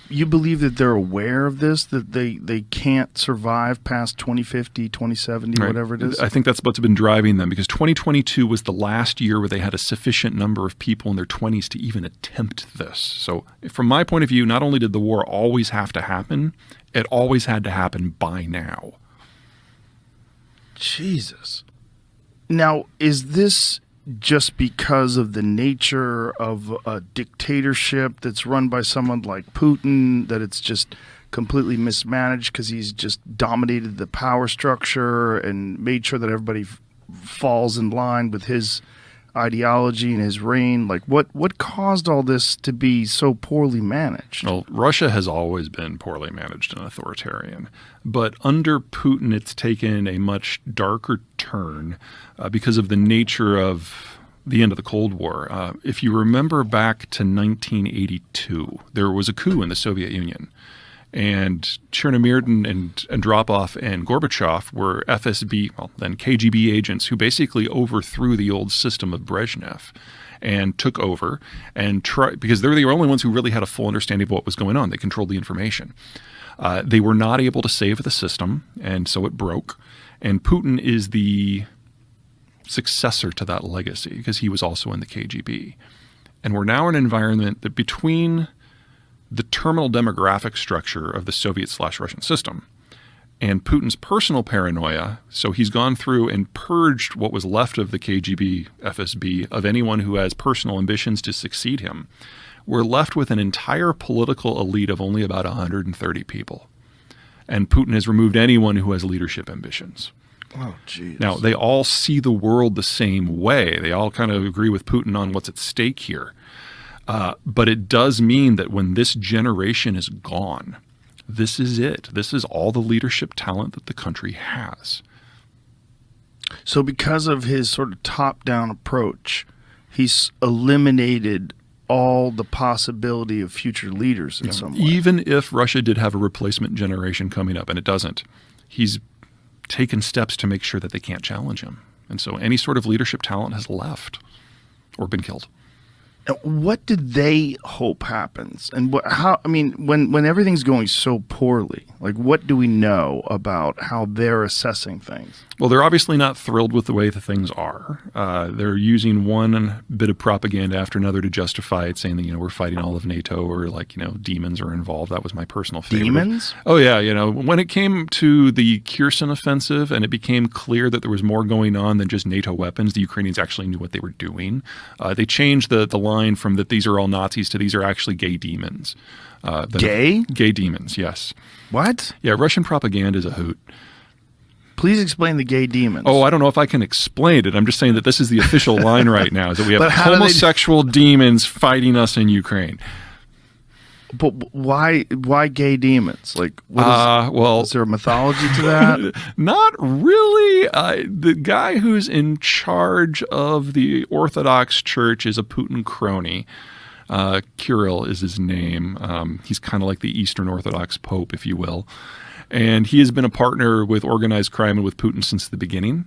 You believe that they're aware of this, that they can't survive past 2050, 2070, Right. whatever it is? I think that's what's been driving them, because 2022 was the last year where they had a sufficient number of people in their 20s to even attempt this. So from my point of view, not only did the war always have to happen, it always had to happen by now. Jesus. Now, is this just because of the nature of a dictatorship that's run by someone like Putin, that it's just completely mismanaged because he's just dominated the power structure and made sure that everybody falls in line with his ideology and his reign? Like, what caused all this to be so poorly managed? Well, Russia has always been poorly managed and authoritarian, but under Putin, it's taken a much darker turn because of the nature of the end of the Cold War. If you remember back to 1982, there was a coup in the Soviet Union. And Chernomyrdin and Andropov and Gorbachev were FSB, well, then KGB agents who basically overthrew the old system of Brezhnev and took over and because they're the only ones who really had a full understanding of what was going on. They controlled the information. They were not able to save the system, and so it broke. And Putin is the successor to that legacy because he was also in the KGB. And we're now in an environment that between the terminal demographic structure of the Soviet/Russian system and Putin's personal paranoia, so he's gone through and purged what was left of the KGB, FSB, of anyone who has personal ambitions to succeed him. We're left with an entire political elite of only about 130 people. And Putin has removed anyone who has leadership ambitions. Oh, geez. Now, they all see the world the same way. They all kind of agree with Putin on what's at stake here. But it does mean that when this generation is gone, this is it. This is all the leadership talent that the country has. So because of his sort of top-down approach, he's eliminated all the possibility of future leaders in some way. Even if Russia did have a replacement generation coming up, and it doesn't, he's taken steps to make sure that they can't challenge him. And so any sort of leadership talent has left or been killed. What do they hope happens? And when everything's going so poorly, like, what do we know about how they're assessing things? Well, they're obviously not thrilled with the way the things are. They're using one bit of propaganda after another to justify it, saying that, we're fighting all of NATO, or demons are involved. That was my personal favorite. Demons? Oh, yeah. When it came to the Kherson offensive and it became clear that there was more going on than just NATO weapons, the Ukrainians actually knew what they were doing. They changed the line from that these are all Nazis to these are actually gay demons. Gay? Gay demons, yes. What? Yeah, Russian propaganda is a hoot. Please explain the gay demons. Oh, I don't know if I can explain it. I'm just saying that this is the official line right now, is that we have homosexual demons fighting us in Ukraine. But why gay demons? Like, is there a mythology to that? Not really. The guy who's in charge of the Orthodox Church is a Putin crony. Kirill is his name. He's kind of like the Eastern Orthodox Pope, if you will. And he has been a partner with organized crime and with Putin since the beginning.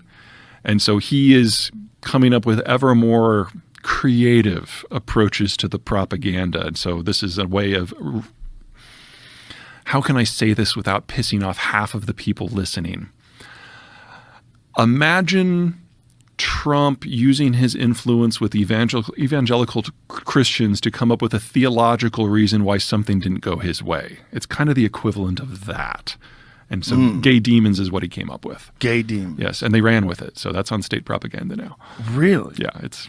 And so he is coming up with ever more creative approaches to the propaganda. And so this is a way of, how can I say this without pissing off half of the people listening? Imagine Trump using his influence with evangelical Christians to come up with a theological reason why something didn't go his way. It's kind of the equivalent of that. And so gay demons is what he came up with. Gay demons. Yes, and they ran with it. So that's on state propaganda now. Really? Yeah, it's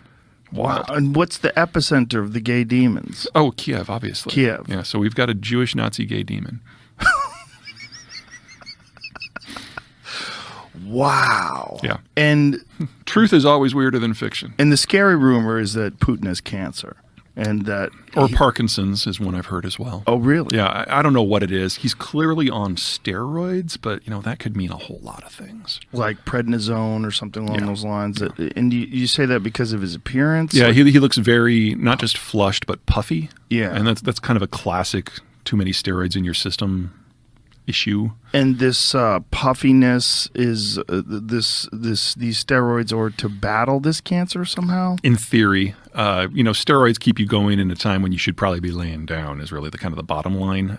wow. wild. And what's the epicenter of the gay demons? Oh, Kiev, obviously. Kiev. Yeah, so we've got a Jewish Nazi gay demon. Wow. Yeah. And truth is always weirder than fiction. And the scary rumor is that Putin has cancer. And that Parkinson's is one I've heard as well. Oh, really? Yeah, I don't know what it is. He's clearly on steroids, but that could mean a whole lot of things. Like prednisone or something along those lines. Yeah. And you say that because of his appearance? Yeah, he looks very, not just flushed, but puffy. Yeah. And that's kind of a classic, too many steroids in your system issue. And this puffiness is these steroids are to battle this cancer somehow? In theory, steroids keep you going in a time when you should probably be laying down is really the kind of the bottom line.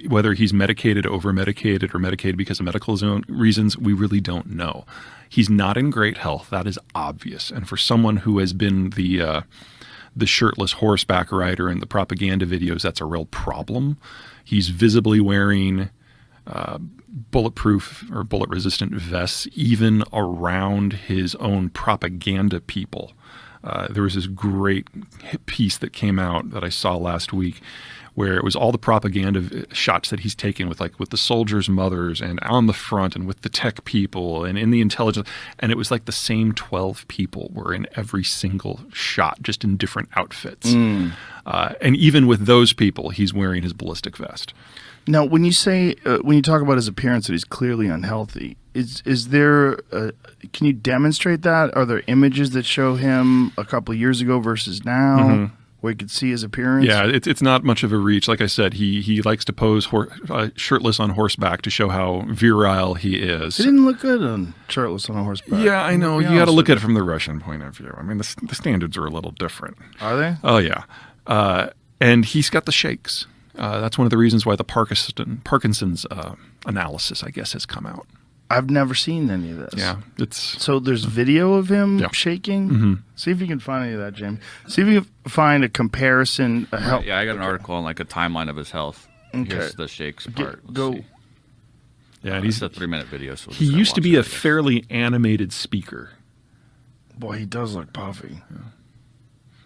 Whether he's medicated, over-medicated, or medicated because of medical reasons, we really don't know. He's not in great health. That is obvious. And for someone who has been the shirtless horseback rider in the propaganda videos, that's a real problem. He's visibly wearing bulletproof or bullet-resistant vests, even around his own propaganda people. There was this great piece that came out that I saw last week where it was all the propaganda shots that he's taken with the soldiers' mothers and on the front and with the tech people and in the intelligence. And it was like the same 12 people were in every single shot, just in different outfits. And even with those people, he's wearing his ballistic vest. Now, when you say when you talk about his appearance that he's clearly unhealthy, is there? Can you demonstrate that? Are there images that show him a couple of years ago versus now, where you could see his appearance? Yeah, it's not much of a reach. Like I said, he likes to pose shirtless on horseback to show how virile he is. He didn't look good on shirtless on a horseback. Yeah, I know. You got to look at it from the Russian point of view. I mean, the standards are a little different. Are they? Oh yeah, and he's got the shakes. That's one of the reasons why the Parkinson's analysis, I guess, has come out. I've never seen any of this. Yeah, so there's video of him shaking. See if you can find any of that, Jamie. See if you can find a comparison. Yeah, I got an article on a timeline of his health. Okay. Here's the shakes part. Go. See. Yeah, and it's a 3-minute video. So he used to be a fairly animated speaker. Boy, he does look puffy. Yeah.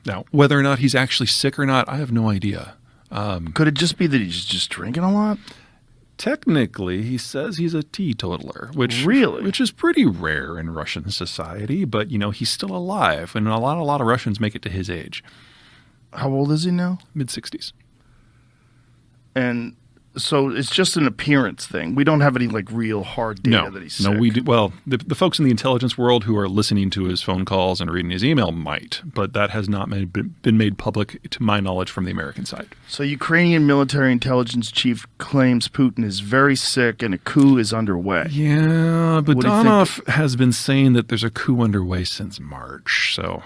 Now, whether or not he's actually sick or not, I have no idea. Could it just be that he's just drinking a lot? Technically, he says he's a teetotaler, which is pretty rare in Russian society. But he's still alive, and a lot of Russians make it to his age. How old is he now? Mid-60s. And so it's just an appearance thing. We don't have any real hard data that he's sick. No, we do. Well, the folks in the intelligence world who are listening to his phone calls and reading his email might, but that has not been made public to my knowledge from the American side. So Ukrainian military intelligence chief claims Putin is very sick and a coup is underway. Yeah, but Donov has been saying that there's a coup underway since March. So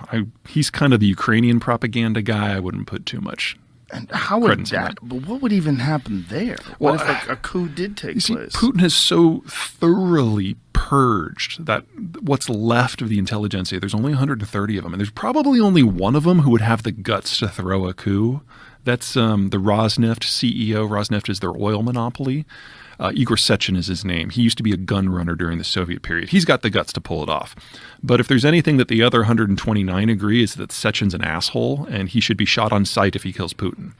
he's kind of the Ukrainian propaganda guy. I wouldn't put too much. And how would that? But what would even happen there? What if a coup did take place? Putin has so thoroughly purged that what's left of the intelligentsia. There's only 130 of them, and there's probably only one of them who would have the guts to throw a coup. That's the Rosneft CEO. Rosneft is their oil monopoly. Igor Sechin is his name. He used to be a gun runner during the Soviet period. He's got the guts to pull it off. But if there's anything that the other 129 agree is that Sechin's an asshole and he should be shot on sight if he kills Putin.